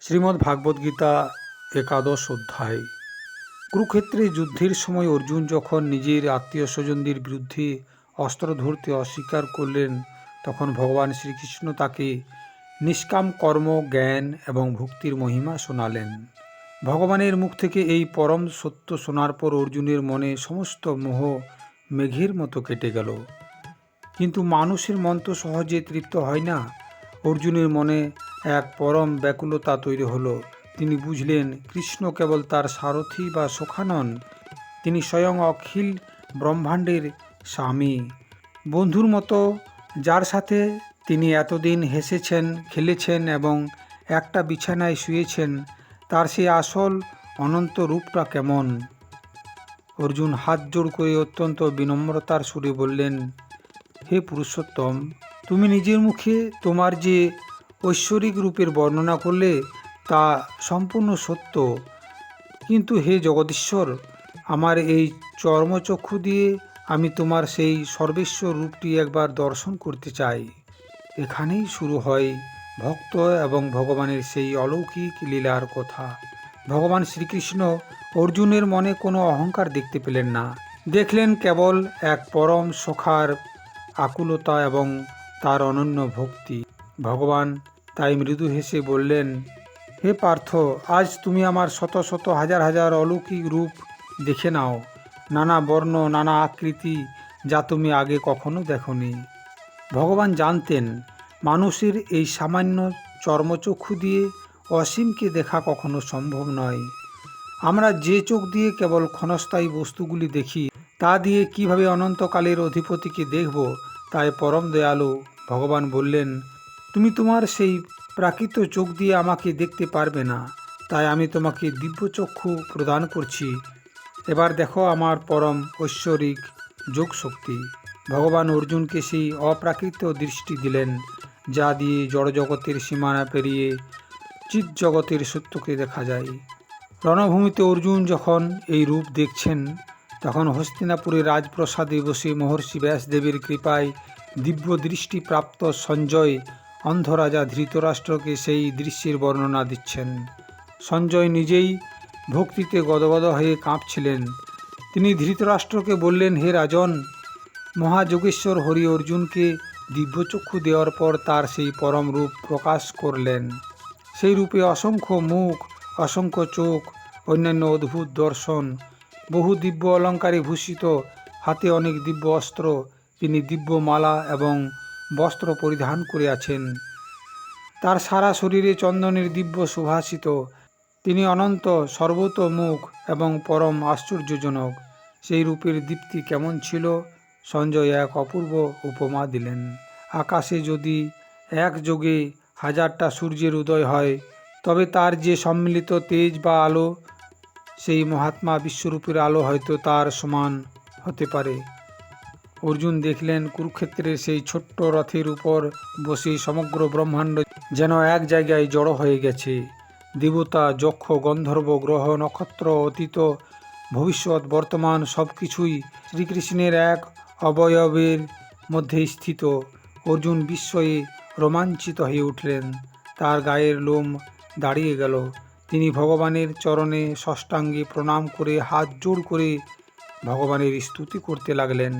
শ্রীমদ্ ভাগবত গীতা একাদশ অধ্যায়। কুরুক্ষেত্রে যুদ্ধের সময় অর্জুন যখন নিজের আত্মীয় স্বজনদের বিরুদ্ধে অস্ত্র ধরতে অস্বীকার করলেন, তখন ভগবান শ্রীকৃষ্ণ তাকে নিষ্কাম কর্ম, জ্ঞান এবং ভক্তির মহিমা শোনালেন। ভগবানের মুখ থেকে এই পরম সত্য শোনার পর অর্জুনের মনে সমস্ত মোহ মেঘের মতো কেটে গেল। কিন্তু মানুষের মন তো সহজে তৃপ্ত হয় না। অর্জুনের মনে এক পরম ব্যাকুলতা তৈরি হলো। তিনি বুঝলেন, কৃষ্ণ কেবল তার সারথি বা সখা নন, তিনি স্বয়ং অখিল ব্রহ্মাণ্ডের স্বামী, বন্ধুর মতো, যার সাথে তিনি এতদিন হেসেছেন, খেলেছেন এবং একটা বিছানায় শুয়েছেন। তার সেই আসল অনন্ত রূপটা কেমন? অর্জুন হাত জোড় করে অত্যন্ত বিনম্রতার সুরে বললেন, হে পুরুষোত্তম, তুমি নিজের মুখে তোমার যে ঐশ্বরিক রূপের বর্ণনা করলে তা সম্পূর্ণ সত্য, কিন্তু হে জগদীশ্বর, আমার এই চর্মচক্ষু দিয়ে আমি তোমার সেই সর্বেশ্বর রূপটি একবার দর্শন করতে চাই। এখানেই শুরু হয় ভক্ত এবং ভগবানের সেই অলৌকিক লীলার কথা। ভগবান শ্রীকৃষ্ণ অর্জুনের মনে কোনো অহংকার দেখতে পেলেন না, দেখলেন কেবল এক পরম সখার আকুলতা এবং তার অনন্য ভক্তি। ভগবান তাই মৃদু হেসে বললেন, হে পার্থ, আজ তুমি আমার শত শত হাজার হাজার অলৌকিক রূপ দেখে নাও, নানা বর্ণ, নানা আকৃতি, যা তুমি আগে কখনো দেখোনি। ভগবান জানতেন, মানুষের এই সামান্য চর্মচক্ষু দিয়ে অসীমকে দেখা কখনো সম্ভব নয়। আমরা যে চোখ দিয়ে কেবল ক্ষণস্থায়ী বস্তুগুলি দেখি, তা দিয়ে কিভাবে অনন্তকালের অধিপতিকে দেখব? তাই পরম দয়ালু ভগবান বললেন, তুমি তোমার সেই প্রাকৃত চোখ দিয়ে আমাকে দেখতে পারবে না, তাই আমি তোমাকে দিব্যচক্ষু প্রদান করছি। এবার দেখো আমার পরম ঐশ্বরিক যোগ শক্তি। ভগবান অর্জুনকে সেই অপ্রাকৃত দৃষ্টি দিলেন, যা দিয়ে জড়জগতের সীমানা পেরিয়ে চিৎ জগতের সত্যকে দেখা যায়। রণভূমিতে অর্জুন যখন এই রূপ দেখছেন, তখন হস্তিনাপুরের রাজপ্রাসাদে বসে মহর্ষি ব্যাসদেবের কৃপায় দিব্য দৃষ্টি প্রাপ্ত সঞ্জয় অন্ধরাজা ধৃতরাষ্ট্রকে সেই দৃশ্যের বর্ণনা দিচ্ছেন। সঞ্জয় নিজেই ভক্তিতে গদগদ হয়ে কাঁপছিলেন। তিনি ধৃতরাষ্ট্রকে বললেন, হে রাজন, মহাযোগেশ্বর হরি অর্জুনকে দিব্যচক্ষু দেওয়ার পর তার সেই পরম রূপ প্রকাশ করলেন। সেই রূপে অসংখ্য মুখ, অসংখ্য চোখ, অন্যান্য অদ্ভুত দর্শন, বহু দিব্য অলঙ্কারে ভূষিত, হাতে অনেক দিব্য অস্ত্র, তিনি দিব্য মালা এবং বস্ত্র পরিধান করে আছেন। তার সারা শরীরে চন্দনের দিব্য সুভাষিত। তিনি অনন্ত, সর্বতোমুখ এবং পরম আশ্চর্যজনক। সেই রূপের দীপ্তি কেমন ছিল? সঞ্জয় এক অপূর্ব উপমা দিলেন। আকাশে যদি একযোগে হাজারটা সূর্যের উদয় হয়, তবে তার যে সম্মিলিত তেজ বা আলো, সেই মহাত্মা বিশ্বরূপের আলো হয়তো তার সমান হতে পারে। অর্জুন দেখলেন, কুরুক্ষেত্রের সেই ছোট্ট রথের উপর বসে সমগ্র ব্রহ্মাণ্ড যেন এক জায়গায় জড়ো হয়ে গেছে। দেবতা, যক্ষ, গন্ধর্ব, গ্রহ, নক্ষত্র, অতীত, ভবিষ্যৎ, বর্তমান সব কিছুই শ্রীকৃষ্ণের এক অবয়বের মধ্যে স্থিত। অর্জুন বিস্ময়ে রোমাঞ্চিত হয়ে উঠলেন, তার গায়ের লোম দাঁড়িয়ে গেল। তিনি ভগবানের চরণে ষষ্ঠাঙ্গে প্রণাম করে হাত জোড় করে ভগবানের স্তুতি করতে লাগলেন।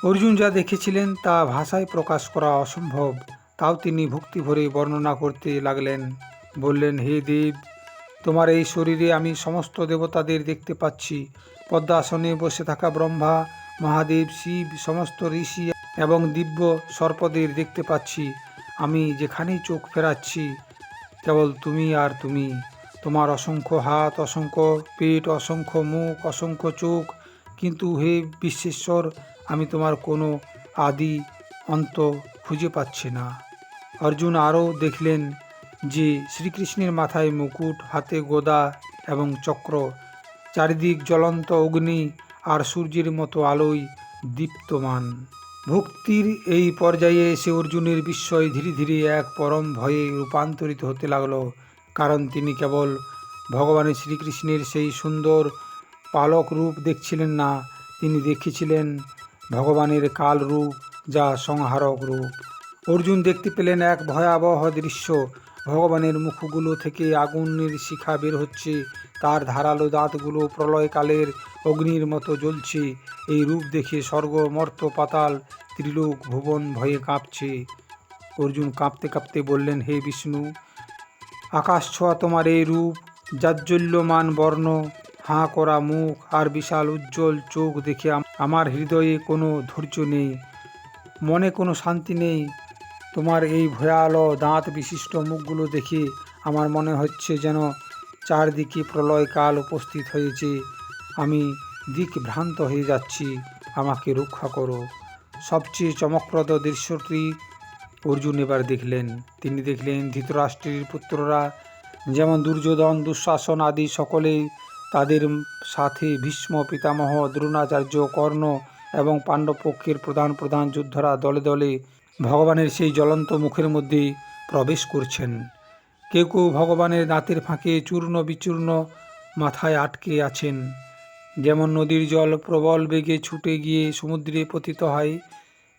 অর্জুন যা দেখেছিলেন তা ভাষায় প্রকাশ করা অসম্ভব, তাও তিনি ভক্তি ভরে বর্ণনা করতে লাগলেন। বললেন, হে দেব, তোমার এই শরীরে আমি সমস্ত দেবতাদের দেখতে পাচ্ছি। পদ্মাসনে বসে থাকা ব্রহ্মা, মহাদেব, শিব, সমস্ত ঋষি এবং দিব্য সর্পদের দেখতে পাচ্ছি। আমি যেখানেই চোখ ফেরাচ্ছি, কেবল তুমি আর তুমি। তোমার অসংখ্য হাত, অসংখ্য পেট, অসংখ্য মুখ, অসংখ্য চোখ, কিন্তু হে বিশ্বেশ্বর, আমি তোমার কোনো আদি অন্ত খুঁজে পাচ্ছি না। অর্জুন আরও দেখলেন যে শ্রীকৃষ্ণের মাথায় মুকুট, হাতে গদা এবং চক্র, চারিদিক জ্বলন্ত অগ্নি আর সূর্যের মতো আলোয় দীপ্তমান। ভক্তির এই পর্যায়ে এসে অর্জুনের বিস্ময় ধীরে ধীরে এক পরম ভয়ে রূপান্তরিত হতে লাগলো, কারণ তিনি কেবল ভগবানের শ্রীকৃষ্ণের সেই সুন্দর পালক রূপ দেখছিলেন না, তিনি দেখেছিলেন ভগবানের কাল রূপ, যা সংহারক রূপ। অর্জুন দেখতে পেলেন এক ভয়াবহ দৃশ্য। ভগবানের মুখগুলো থেকে আগুনের শিখা বের হচ্ছে, তার ধারালো দাঁতগুলো প্রলয়কালের অগ্নির মতো জ্বলছে। এই রূপ দেখে স্বর্গ, মর্ত, পাতাল, ত্রিলোক, ভুবন ভয়ে কাঁপছে। অর্জুন কাঁপতে কাঁপতে বললেন, হে বিষ্ণু, আকাশ ছোঁয়া তোমার এই রূপ, জাজ্জল্যমান বর্ণ, হাঁ করা মুখ আর বিশাল উজ্জ্বল চোখ দেখে আমার হৃদয়ে কোনো ধৈর্য নেই, মনে কোনো শান্তি নেই। তোমার এই ভয়াল দাঁত বিশিষ্ট মুখগুলো দেখে আমার মনে হচ্ছে যেন চারদিকে প্রলয়কাল উপস্থিত হয়েছে। আমি দিকভ্রান্ত হয়ে যাচ্ছি, আমাকে রক্ষা করো। সবচেয়ে চমকপ্রদ দৃশ্যটি অর্জুন এবার দেখলেন। তিনি দেখলেন ধৃতরাষ্ট্রের পুত্ররা, যেমন দুর্যোধন, দুঃশাসন আদি সকলেই, তাদের সাথে ভীষ্ম, পিতামহ, দ্রোণাচার্য, কর্ণ এবং পাণ্ডবপক্ষের প্রধান প্রধান যোদ্ধারা দলে দলে ভগবানের সেই জ্বলন্ত মুখের মধ্যে প্রবেশ করছেন। কেউ কেউ ভগবানের দাঁতের ফাঁকে চূর্ণ বিচূর্ণ মাথায় আটকে আছেন। যেমন নদীর জল প্রবল বেগে ছুটে গিয়ে সমুদ্রে পতিত হয়,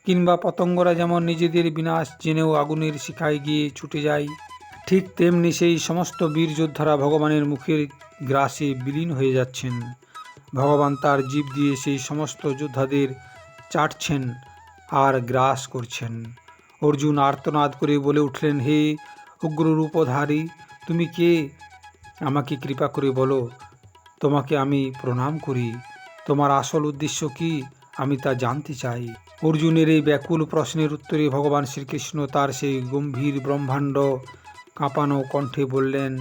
কিংবা পতঙ্গরা যেমন নিজেদের বিনাশ জেনেও আগুনের শিখায় গিয়ে ছুটে যায়, ঠিক তেমনি সেই সমস্ত বীর যোদ্ধারা ভগবানের মুখের গ্রাসে বিলীন হয়ে যাচ্ছেন। ভগবান তার জীব দিয়ে সেই সমস্ত যোদ্ধাদের চাটছেন আর গ্রাস করছেন। অর্জুন আর্তনাদ করে বলে উঠলেন, হে উগ্ররূপধারী, তুমি কে? আমাকে কৃপা করে বলো, তোমাকে আমি প্রণাম করি। তোমার আসল উদ্দেশ্য কি, আমি তা জানতে চাই। অর্জুনের এই ব্যাকুল প্রশ্নের উত্তরে ভগবান শ্রীকৃষ্ণ তার সেই গম্ভীর ব্রহ্মাণ্ড কাঁপানো কণ্ঠে বললেন,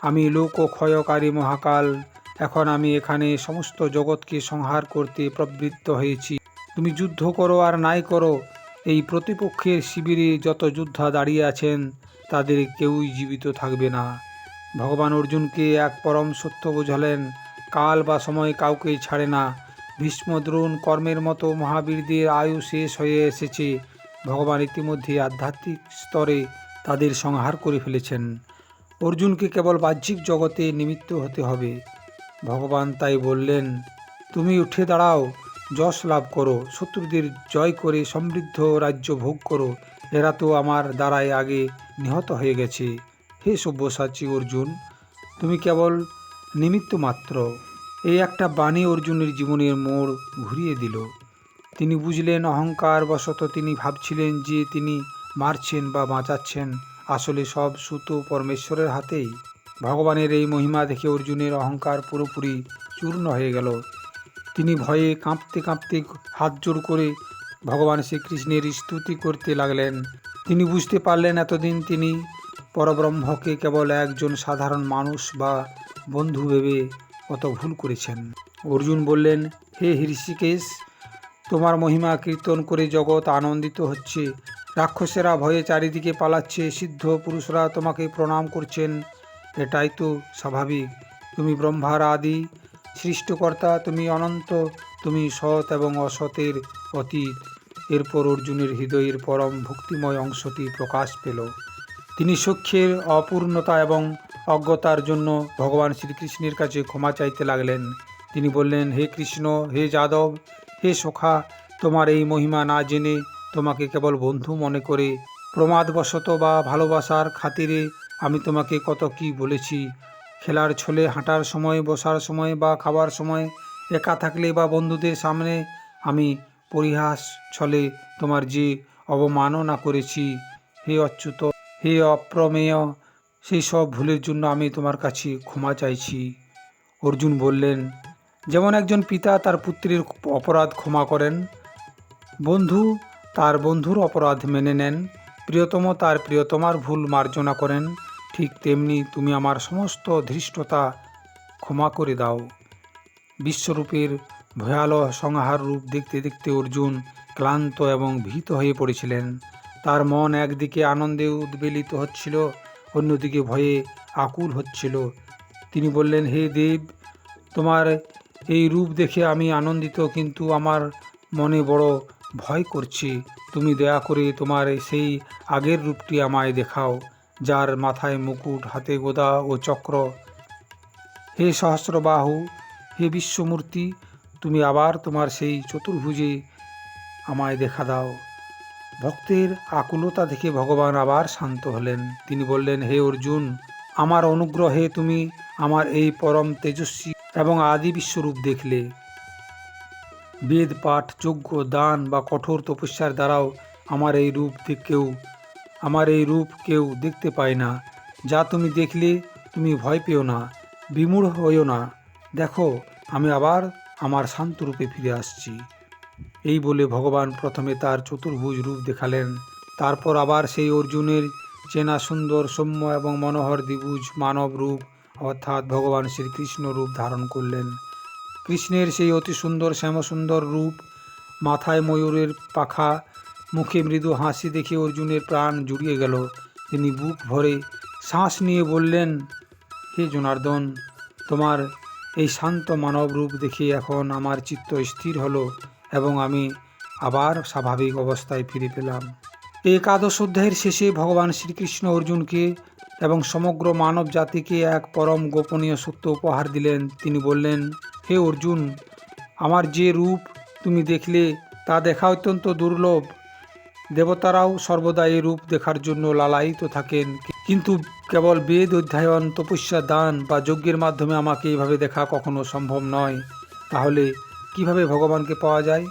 আমি লোকক্ষয়কারী মহাকাল, এখন আমি এখানে সমস্ত জগৎকে সংহার করতে প্রবৃত্ত হয়েছি। তুমি যুদ্ধ করো আর নাই করো, এই প্রতিপক্ষের শিবিরে যত যোদ্ধা দাঁড়িয়ে আছেন তাদের কেউই জীবিত থাকবে না। ভগবান অর্জুনকে এক পরম সত্য বোঝালেন, কাল বা সময় কাউকে ছাড়ে না। ভীষ্ম, দ্রোণ, কর্মের মতো মহাবীরদের আয়ু শেষ হয়ে এসেছে। ভগবান ইতিমধ্যে আধ্যাত্মিক স্তরে তাদের সংহার করে ফেলেছেন। অর্জুনকে কেবল বাহ্যিক জগতে নিমিত্ত হতে হবে। ভগবান তাই বললেন, তুমি উঠে দাঁড়াও, যশ লাভ করো, শত্রুদের জয় করে সমৃদ্ধ রাজ্য ভোগ করো। এরা তো আমার দ্বারাই আগে নিহত হয়ে গেছে। হে সব্যসাচী অর্জুন, তুমি কেবল নিমিত্ত মাত্র। এই একটা বাণী অর্জুনের জীবনের মোড় ঘুরিয়ে দিল। তিনি বুঝলেন, অহংকার বশত তিনি ভাবছিলেন যে তিনি মারছেন বা বাঁচাচ্ছেন, আসলে সব সুতো পরমেশ্বরের হাতেই। ভগবানের এই মহিমা দেখে অর্জুনের অহংকার পুরোপুরি চূর্ণ হয়ে গেল। তিনি ভয়ে কাঁপতে কাঁপতে হাত জোড় করে ভগবান শ্রীকৃষ্ণের স্তুতি করতে লাগলেন। তিনি বুঝতে পারলেন এতদিন তিনি পরব্রহ্মকে কেবল একজন সাধারণ মানুষ বা বন্ধু ভেবে কত ভুল করেছেন। অর্জুন বললেন, হে হৃষিকেশ, তোমার মহিমা কীর্তন করে জগৎ আনন্দিত হচ্ছে। রাক্ষসেরা ভয়ে চারিদিকে পালাচ্ছে, সিদ্ধ পুরুষরা তোমাকে প্রণাম করছেন। এটাই তো স্বাভাবিক। তুমি ব্রহ্মার আদি সৃষ্টিকর্তা, তুমি অনন্ত, তুমি সৎ এবং অসতের অতীত। এরপর অর্জুনের হৃদয়ের পরম ভক্তিময় অংশটি প্রকাশ পেল। তিনি সখ্যের অপূর্ণতা এবং অজ্ঞতার জন্য ভগবান শ্রীকৃষ্ণের কাছে ক্ষমা চাইতে লাগলেন। তিনি বললেন, হে কৃষ্ণ, হে যাদব, হে সখা, তোমার এই মহিমা না জেনে, তোমাকে কেবল বন্ধু মনে করে, প্রমাদবশত বা ভালোবাসার খাতিরে আমি তোমাকে কত কি বলেছি। খেলার ছলে, হাঁটার সময়, বসার সময় বা খাবার সময়, একা থাকলে বা বন্ধুদের সামনে আমি পরিহাস ছলে তোমার যে অবমাননা করেছি, হে অচ্যুত, হে অপ্রমেয়, সেই সব ভুলের জন্য আমি তোমার কাছে ক্ষমা চাইছি। অর্জুন বললেন, যেমন একজন পিতা তার পুত্রের অপরাধ ক্ষমা করেন, বন্ধু তার বন্ধুর অপরাধ মেনে নেন, প্রিয়তম তার প্রিয়তমার ভুল মার্জনা করেন, ঠিক তেমনি তুমি আমার সমস্ত ধৃষ্টতা ক্ষমা করে দাও। বিশ্বরূপের ভয়ালহ সংহার রূপ দেখতে দেখতে অর্জুন ক্লান্ত এবং ভীত হয়ে পড়েছিলেন। তার মন একদিকে আনন্দে উদ্বেলিত হচ্ছিল, অন্যদিকে ভয়ে আকুল হচ্ছিল। তিনি বললেন, হে দেব, তোমার এই রূপ দেখে আমি আনন্দিত, কিন্তু আমার মনে বড় ভয় করছে। তুমি দয়া করে তোমার সেই আগের রূপটি আমায় দেখাও, যার মাথায় মুকুট, হাতে গদা ও চক্র। হে সহস্রবাহু, হে বিশ্বমূর্তি, তুমি আবার তোমার সেই চতুর্ভুজে আমায় দেখা দাও। ভক্তের আকুলতা দেখে ভগবান আবার শান্ত হলেন। তিনি বললেন, হে অর্জুন, আমার অনুগ্রহে তুমি আমার এই পরম তেজস্বী এবং আদি বিশ্বরূপ দেখলে। বেদ পাঠ, যজ্ঞ, দান বা কঠোর তপস্যার দ্বারাও আমার এই রূপ কেউ দেখতে পায় না। যা তুমি দেখলে, তুমি ভয় পেও না, বিমূঢ় হইও না। দেখো, আমি আবার আমার শান্ত রূপে ফিরে আসছি। এই বলে ভগবান প্রথমে তার চতুর্ভুজ রূপ দেখালেন, তারপর আবার সেই অর্জুনের চেনা সুন্দর, সৌম্য এবং মনোহর দ্বিভুজ মানব রূপ অর্থাৎ ভগবান শ্রীকৃষ্ণ রূপ ধারণ করলেন। কৃষ্ণের সেই অতি সুন্দর শ্যামসুন্দর রূপ, মাথায় ময়ূরের পাখা, মুখে মৃদু হাসি দেখে অর্জুনের প্রাণ জুড়িয়ে গেল। তিনি বুক ভরে শ্বাস নিয়ে বললেন, হে জনার্দন, তোমার এই শান্ত মানব রূপ দেখে এখন আমার চিত্ত স্থির হলো এবং আমি আবার স্বাভাবিক অবস্থায় ফিরে পেলাম। এই একাদশ অধ্যায়ের শেষে ভগবান শ্রীকৃষ্ণ অর্জুনকে এবং সমগ্র মানব জাতিকে এক পরম গোপনীয় সত্য উপহার দিলেন। তিনি বললেন, হে অর্জুন, আমার যে রূপ তুমি দেখলে তা দেখা অত্যন্ত দুর্লভ। দেবতারাও সর্বদা এই রূপ দেখার জন্য লালায়িত থাকেন, কিন্তু কেবল বেদ অধ্যয়ন, তপস্যা, দান বা যজ্ঞের মাধ্যমে আমাকে এইভাবে দেখা কখনো সম্ভব নয়। তাহলে কিভাবে ভগবানকে পাওয়া যায়?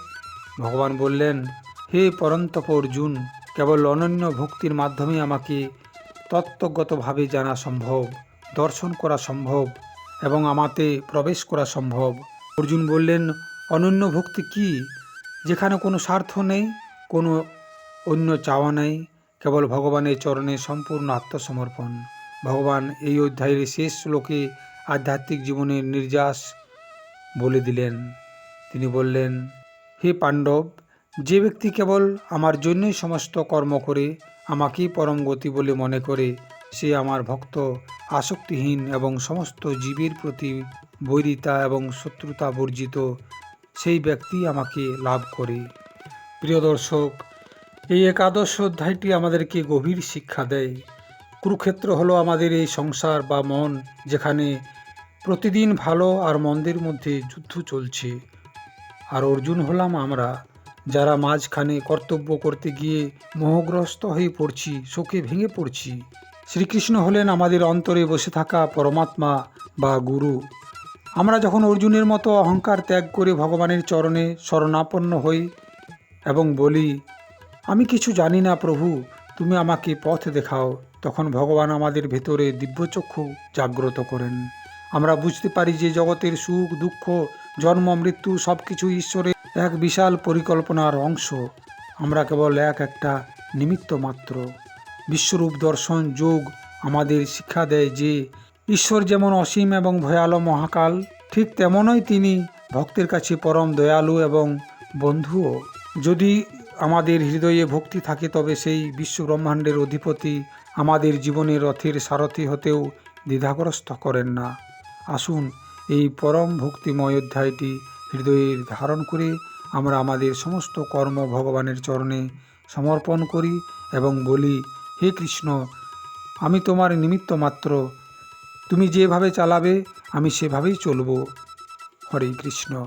ভগবান বললেন, হে পরন্তপ অর্জুন, কেবল অনন্য ভক্তির মাধ্যমে আমাকে তত্ত্বগতভাবে জানা সম্ভব, দর্শন করা সম্ভব এবং আমাতে প্রবেশ করা সম্ভব। অর্জুন বললেন, অনন্য ভক্তি কি? যেখানে কোনো স্বার্থ নেই, কোনো অন্য চাওয়া নেই, কেবল ভগবানের চরণে সম্পূর্ণ আত্মসমর্পণ। ভগবান এই অধ্যায়ের শেষ শ্লোকে আধ্যাত্মিক জীবনের নির্যাস বলে দিলেন। তিনি বললেন, হে পাণ্ডব, যে ব্যক্তি কেবল আমার জন্যই সমস্ত কর্ম করে, আমাকেই পরম গতি বলে মনে করে, সে আমার ভক্ত, আসক্তিহীন এবং সমস্ত জীবের প্রতি বৈরিতা এবং শত্রুতা বর্জিত, সেই ব্যক্তি আমাকে লাভ করে। প্রিয় দর্শক, এই একাদশ অধ্যায়টি আমাদেরকে গভীর শিক্ষা দেয়। কুরুক্ষেত্র হলো আমাদের এই সংসার বা মন, যেখানে প্রতিদিন ভালো আর মন্দের মধ্যে যুদ্ধ চলছে। আর অর্জুন হলাম আমরা, যারা মাঝখানে কর্তব্য করতে গিয়ে মোহগ্রস্ত হয়ে পড়ছি, শোকে ভেঙে পড়ছি। শ্রীকৃষ্ণ হলেন আমাদের অন্তরে বসে থাকা পরমাত্মা বা গুরু। আমরা যখন অর্জুনের মতো অহংকার ত্যাগ করে ভগবানের চরণে শরণাপন্ন হই এবং বলি, আমি কিছু জানি না প্রভু, তুমি আমাকে পথ দেখাও, তখন ভগবান আমাদের ভেতরে দিব্যচক্ষু জাগ্রত করেন। আমরা বুঝতে পারি যে জগতের সুখ, দুঃখ, জন্ম, মৃত্যু সব কিছু ঈশ্বরের এক বিশাল পরিকল্পনার অংশ। আমরা কেবল একটা নিমিত্ত মাত্র। বিশ্বরূপ দর্শন যোগ আমাদের শিক্ষা দেয় যে ঈশ্বর যেমন অসীম এবং ভয়াল মহাকাল, ঠিক তেমনই তিনি ভক্তের কাছে পরম দয়ালু এবং বন্ধুও। যদি আমাদের হৃদয়ে ভক্তি থাকে, তবে সেই বিশ্বব্রহ্মাণ্ডের অধিপতি আমাদের জীবনের রথের সারথি হতেও দ্বিধাগ্রস্ত করেন না। আসুন এই পরম ভক্তিময় অধ্যায়টি হৃদয়ে ধারণ করে আমরা আমাদের সমস্ত কর্ম ভগবানের চরণে সমর্পণ করি এবং বলি, হে কৃষ্ণ, আমি তোমার নিমিত্ত মাত্র, তুমি যেভাবে চালাবে আমি সেভাবেই চলব। হরে কৃষ্ণ।